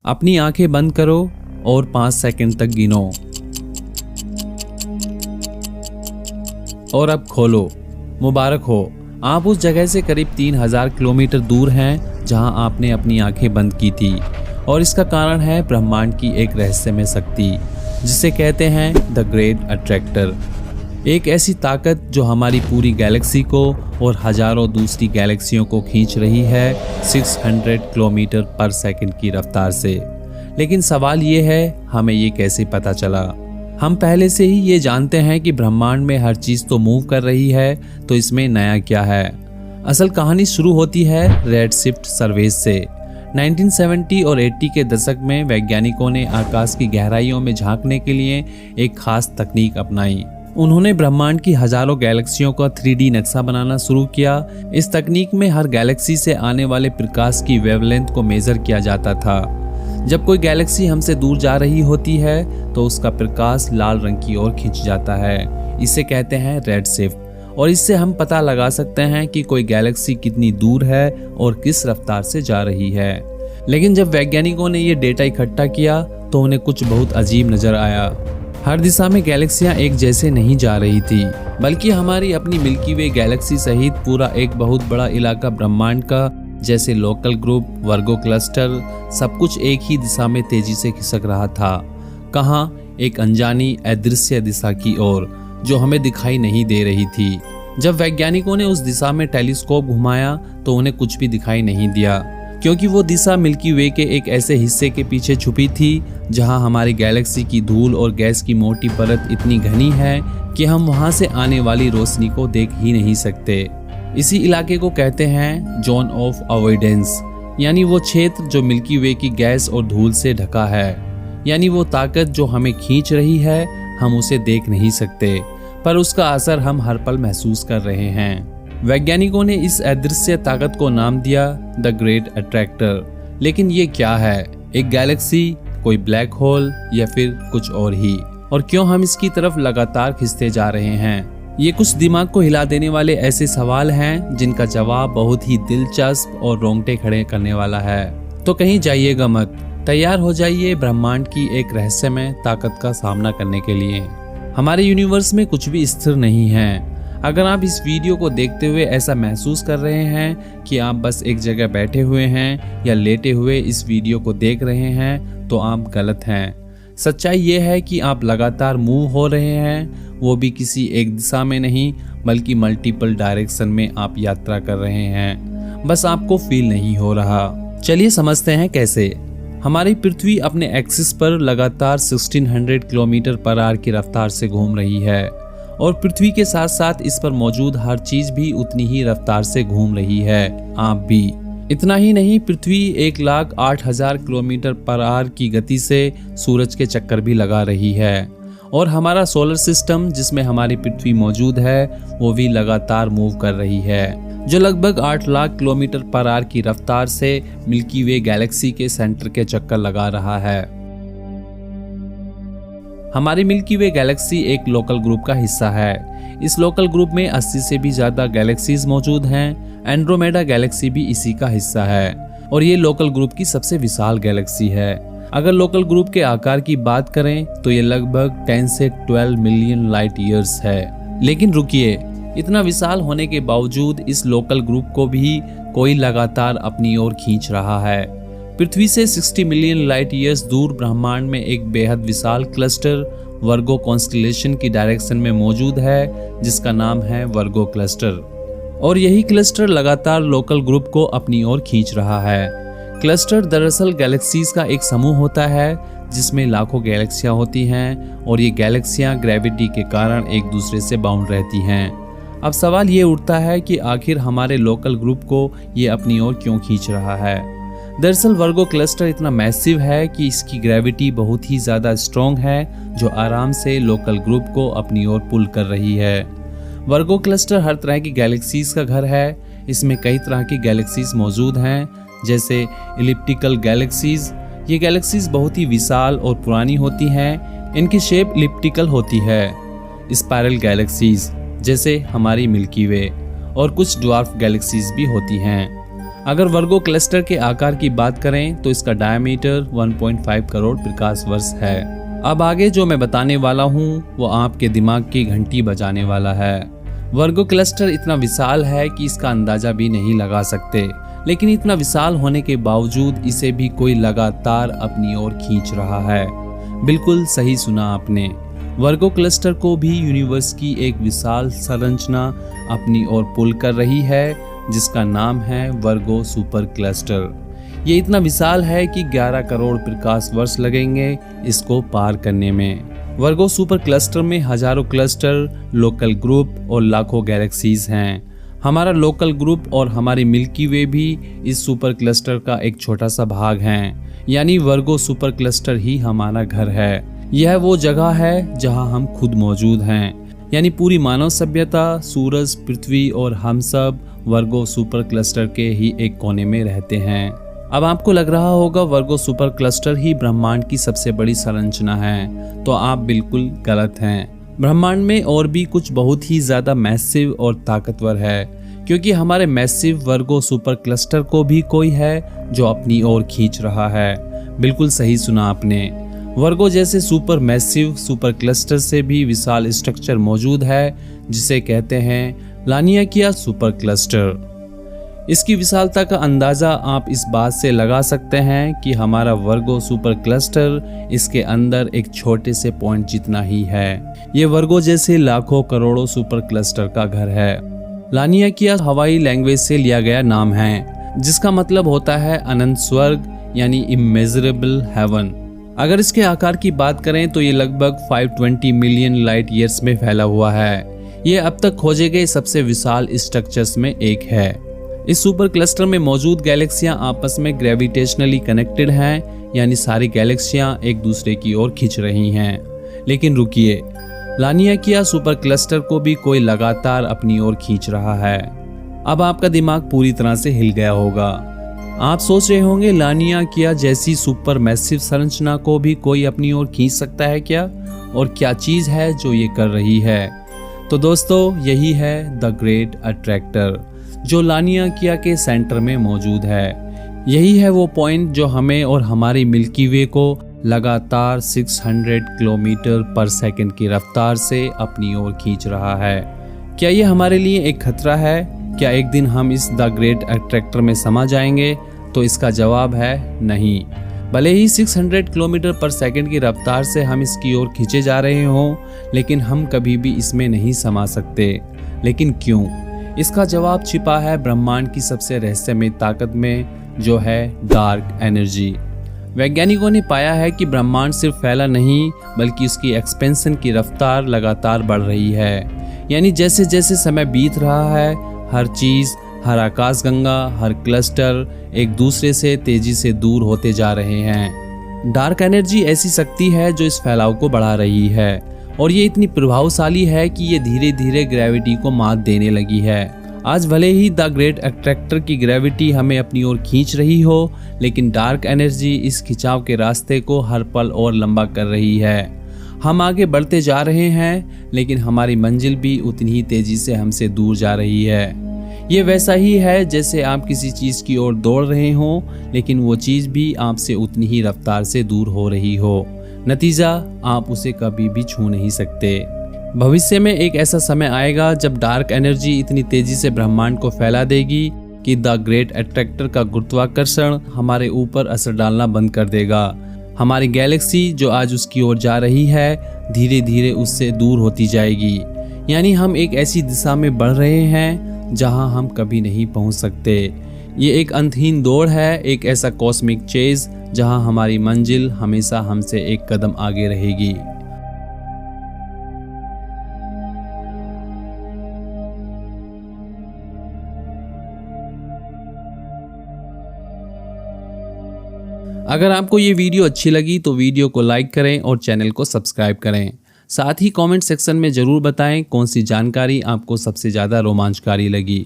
अपनी आंखें बंद करो और 5 सेकंड तक गिनो और अब खोलो। मुबारक हो, आप उस जगह से करीब 3000 किलोमीटर दूर हैं जहां आपने अपनी आंखें बंद की थी। और इसका कारण है ब्रह्मांड की एक रहस्यमय शक्ति जिसे कहते हैं द ग्रेट अट्रैक्टर। एक ऐसी ताकत जो हमारी पूरी गैलेक्सी को और हजारों दूसरी गैलेक्सियों को खींच रही है 600 किलोमीटर पर सेकंड की रफ्तार से। लेकिन सवाल ये है, हमें ये कैसे पता चला? हम पहले से ही ये जानते हैं कि ब्रह्मांड में हर चीज तो मूव कर रही है, तो इसमें नया क्या है? असल कहानी शुरू होती है रेडशिफ्ट सर्वेस से। 1970 और 80 के दशक में वैज्ञानिकों ने आकाश की गहराइयों में झांकने के लिए एक खास तकनीक अपनाई। उन्होंने ब्रह्मांड की हजारों गैलेक्सियों का 3D नक्शा बनाना शुरू किया। इस तकनीक में हर गैलेक्सी से आने वाले प्रकाश की वेवलेंथ को मेजर किया जाता था। जब कोई गैलेक्सी हमसे दूर जा रही होती है तो उसका प्रकाश लाल रंग की ओर खिंच जाता है। इसे कहते हैं रेडशिफ्ट। और इससे हम पता लगा सकते हैं कि कोई गैलेक्सी कितनी दूर है और किस रफ्तार से जा रही है। लेकिन जब वैज्ञानिकों ने ये डेटा इकट्ठा किया तो उन्हें कुछ बहुत अजीब नजर आया। हर दिशा में गैलेक्सियां एक जैसे नहीं जा रही थी, बल्कि हमारी अपनी मिल्की वे गैलेक्सी सहित पूरा एक बहुत बड़ा इलाका ब्रह्मांड का, जैसे लोकल ग्रुप, वर्गो क्लस्टर, सब कुछ एक ही दिशा में तेजी से खिसक रहा था। कहाँ? एक अनजानी अदृश्य दिशा की ओर जो हमें दिखाई नहीं दे रही थी। जब वैज्ञानिकों ने उस दिशा में टेलीस्कोप घुमाया तो उन्हें कुछ भी दिखाई नहीं दिया, क्योंकि वो दिशा मिल्की वे के एक ऐसे हिस्से के पीछे छुपी थी जहां हमारी गैलेक्सी की धूल और गैस की मोटी परत इतनी घनी है कि हम वहां से आने वाली रोशनी को देख ही नहीं सकते। इसी इलाके को कहते हैं जोन ऑफ अवॉइडेंस, यानी वो क्षेत्र जो मिल्की वे की गैस और धूल से ढका है। यानी वो ताकत जो हमें खींच रही है, हम उसे देख नहीं सकते, पर उसका असर हम हर पल महसूस कर रहे हैं। वैज्ञानिकों ने इस अदृश्य ताकत को नाम दिया द ग्रेट अट्रैक्टर। लेकिन ये क्या है? एक गैलेक्सी, कोई ब्लैक होल, या फिर कुछ और ही? और क्यों हम इसकी तरफ लगातार खिंचते जा रहे हैं? ये कुछ दिमाग को हिला देने वाले ऐसे सवाल हैं जिनका जवाब बहुत ही दिलचस्प और रोंगटे खड़े करने वाला है। तो कहीं जाइएगा मत, तैयार हो जाइए ब्रह्मांड की एक रहस्यमय ताकत का सामना करने के लिए। हमारे यूनिवर्स में कुछ भी स्थिर नहीं है। अगर आप इस वीडियो को देखते हुए ऐसा महसूस कर रहे हैं कि आप बस एक जगह बैठे हुए हैं या लेटे हुए इस वीडियो को देख रहे हैं, तो आप गलत हैं। सच्चाई ये है कि आप लगातार मूव हो रहे हैं, वो भी किसी एक दिशा में नहीं, बल्कि मल्टीपल डायरेक्शन में आप यात्रा कर रहे हैं। बस आपको फील नहीं हो रहा। चलिए समझते हैं कैसे। हमारी पृथ्वी अपने एक्सिस पर लगातार 1600 किलोमीटर पर आवर की रफ्तार से घूम रही है, और पृथ्वी के साथ साथ इस पर मौजूद हर चीज भी उतनी ही रफ्तार से घूम रही है, आप भी। इतना ही नहीं, पृथ्वी 1,08,000 किलोमीटर पर आवर की गति से सूरज के चक्कर भी लगा रही है। और हमारा सोलर सिस्टम जिसमें हमारी पृथ्वी मौजूद है, वो भी लगातार मूव कर रही है, जो लगभग 8 लाख किलोमीटर पर आवर की रफ्तार से मिल्की वे गैलेक्सी के सेंटर के चक्कर लगा रहा है। हमारी मिल्की वे गैलेक्सी एक लोकल ग्रुप का हिस्सा है। इस लोकल ग्रुप में 80 से भी ज्यादा गैलेक्सीज मौजूद हैं। एंड्रोमेडा गैलेक्सी भी इसी का हिस्सा है, और ये लोकल ग्रुप की सबसे विशाल गैलेक्सी है। अगर लोकल ग्रुप के आकार की बात करें तो ये लगभग 10 से 12 मिलियन लाइट ईयर्स है। लेकिन रुकिए, इतना विशाल होने के बावजूद इस लोकल ग्रुप को भी कोई लगातार अपनी ओर खींच रहा है। पृथ्वी से 60 मिलियन लाइट ईयर्स दूर ब्रह्मांड में एक बेहद विशाल क्लस्टर वर्गो कॉन्स्टेलेशन की डायरेक्शन में मौजूद है, जिसका नाम है वर्गो क्लस्टर। और यही क्लस्टर लगातार लोकल ग्रुप को अपनी ओर खींच रहा है। क्लस्टर दरअसल गैलेक्सीज का एक समूह होता है जिसमें लाखों गैलेक्सियां होती हैं, और ये गैलेक्सियां ग्रेविटी के कारण एक दूसरे से बाउंड रहती हैं। अब सवाल ये उठता है कि आखिर हमारे लोकल ग्रुप को ये अपनी ओर क्यों खींच रहा है? दरअसल वर्गो क्लस्टर इतना मैसिव है कि इसकी ग्रेविटी बहुत ही ज्यादा स्ट्रॉन्ग है, जो आराम से लोकल ग्रुप को अपनी ओर पुल कर रही है। वर्गो क्लस्टर हर तरह की गैलेक्सीज का घर है। इसमें कई तरह की गैलेक्सीज मौजूद हैं, जैसे इलिप्टिकल गैलेक्सीज। ये गैलेक्सीज बहुत ही विशाल और पुरानी होती हैं। इनकी शेप इलिप्टिकल होती है। स्पाइरल गैलेक्सीज जैसे हमारी मिल्की वे, और कुछ ड्वार्फ गैलेक्सीज भी होती हैं। अगर वर्गो क्लस्टर के आकार की बात करें तो इसका डायमीटर 1.5 करोड़ प्रकाश वर्ष है। अब आगे जो मैं बताने वाला हूँ वो आपके दिमाग की घंटी बजाने वाला है। वर्गो क्लस्टर इतना विशाल है कि इसका अंदाजा भी नहीं लगा सकते, लेकिन इतना विशाल होने के बावजूद इसे भी कोई लगातार अपनी ओर खींच रहा है। बिल्कुल सही सुना आपने, वर्गो क्लस्टर को भी यूनिवर्स की एक विशाल संरचना अपनी ओर पुल कर रही है, जिसका नाम है वर्गो सुपर क्लस्टर। ये इतना विशाल है कि 11 करोड़ प्रकाश वर्ष लगेंगे इसको पार करने में। वर्गो सुपर क्लस्टर में हजारों क्लस्टर, लोकल ग्रुप और लाखों गैलेक्सीज हैं। हमारा लोकल ग्रुप और हमारी मिल्की वे भी इस सुपर क्लस्टर का एक छोटा सा भाग हैं। यानी वर्गो सुपर क्लस्टर ही हमारा घर है। यह वो जगह है जहां हम खुद मौजूद हैं। यानी पूरी मानव सभ्यता, सूरज, पृथ्वी और हम सब वर्गो सुपर क्लस्टर के ही एक कोने में रहते हैं। अब आपको लग रहा होगा वर्गो सुपर क्लस्टर ही ब्रह्मांड की सबसे बड़ी संरचना है, तो आप बिल्कुल गलत हैं। ब्रह्मांड में और भी कुछ बहुत ही ज्यादा मैसिव और ताकतवर है, क्योंकि हमारे मैसिव वर्गो सुपर क्लस्टर को भी कोई है जो अपनी ओर खींच रहा है। बिल्कुल सही सुना आपने, वर्गो जैसे सुपर मैसिव सुपर क्लस्टर से भी विशाल स्ट्रक्चर मौजूद है, जिसे कहते हैं लानियाकिया सुपर क्लस्टर। इसकी विशालता का अंदाजा आप इस बात से लगा सकते हैं कि हमारा वर्गो सुपर क्लस्टर इसके अंदर एक छोटे से पॉइंट जितना ही है। ये वर्गो जैसे लाखों करोड़ों सुपर क्लस्टर का घर है। लानियाकिया हवाई लैंग्वेज से लिया गया नाम है, जिसका मतलब होता है अनंत स्वर्ग, यानी इमेजरेबल हेवन। अगर इसके आकार की बात करें तो ये लगभग 520 मिलियन लाइट ईयर्स में फैला हुआ है। ये अब तक खोजे गए सबसे विशाल स्ट्रक्चर्स में एक है। इस सुपर क्लस्टर में मौजूद गैलेक्सियां आपस में ग्रेविटेशनली कनेक्टेड हैं, यानी सारी गैलेक्सियां एक दूसरे की ओर खींच रही हैं। लेकिन रुकिए, लानियाकिया सुपर क्लस्टर को भी कोई लगातार अपनी ओर खींच रहा है। अब आपका दिमाग पूरी तरह से हिल गया होगा। आप सोच रहे होंगे लानियाकिया जैसी सुपर मैसिव संरचना को भी कोई अपनी ओर खींच सकता है क्या, और क्या चीज है जो ये कर रही है? तो दोस्तों, यही है द ग्रेट अट्रैक्टर, जो लानियाकिया के सेंटर में मौजूद है। यही है वो पॉइंट जो हमें और हमारी मिल्की वे को लगातार 600 किलोमीटर पर सेकंड की रफ्तार से अपनी ओर खींच रहा है। क्या ये हमारे लिए एक खतरा है? क्या एक दिन हम इस द ग्रेट अट्रैक्टर में समा जाएंगे? तो इसका जवाब है नहीं। भले ही 600 किलोमीटर पर सेकंड की रफ्तार से हम इसकी ओर खींचे जा रहे हों, लेकिन हम कभी भी इसमें नहीं समा सकते। लेकिन क्यों? इसका जवाब छिपा है ब्रह्मांड की सबसे रहस्यमय ताकत में, जो है डार्क एनर्जी। वैज्ञानिकों ने पाया है कि ब्रह्मांड सिर्फ फैला नहीं, बल्कि उसकी एक्सपेंशन की रफ्तार लगातार बढ़ रही है। यानी जैसे जैसे समय बीत रहा है, हर चीज, हर आकाशगंगा, हर क्लस्टर एक दूसरे से तेजी से दूर होते जा रहे हैं। डार्क एनर्जी ऐसी शक्ति है जो इस फैलाव को बढ़ा रही है, और ये इतनी प्रभावशाली है कि ये धीरे धीरे ग्रेविटी को मात देने लगी है। आज भले ही द ग्रेट अट्रैक्टर की ग्रेविटी हमें अपनी ओर खींच रही हो, लेकिन डार्क एनर्जी इस खिंचाव के रास्ते को हर पल और लंबा कर रही है। हम आगे बढ़ते जा रहे हैं, लेकिन हमारी मंजिल भी उतनी ही तेजी से हमसे दूर जा रही है। ये वैसा ही है जैसे आप किसी चीज की ओर दौड़ रहे हो, लेकिन वो चीज भी आपसे उतनी ही रफ्तार से दूर हो रही हो। नतीजा, आप उसे कभी भी छू नहीं सकते। भविष्य में एक ऐसा समय आएगा जब डार्क एनर्जी इतनी तेजी से ब्रह्मांड को फैला देगी कि द ग्रेट अट्रैक्टर का गुरुत्वाकर्षण हमारे ऊपर असर डालना बंद कर देगा। हमारी गैलेक्सी जो आज उसकी ओर जा रही है, धीरे धीरे उससे दूर होती जाएगी। यानी हम एक ऐसी दिशा में बढ़ रहे हैं जहां हम कभी नहीं पहुंच सकते। ये एक अंतहीन दौड़ है, एक ऐसा कॉस्मिक चेज जहां हमारी मंजिल हमेशा हमसे एक कदम आगे रहेगी। अगर आपको ये वीडियो अच्छी लगी तो वीडियो को लाइक करें और चैनल को सब्सक्राइब करें। साथ ही कमेंट सेक्शन में ज़रूर बताएं कौन सी जानकारी आपको सबसे ज़्यादा रोमांचकारी लगी।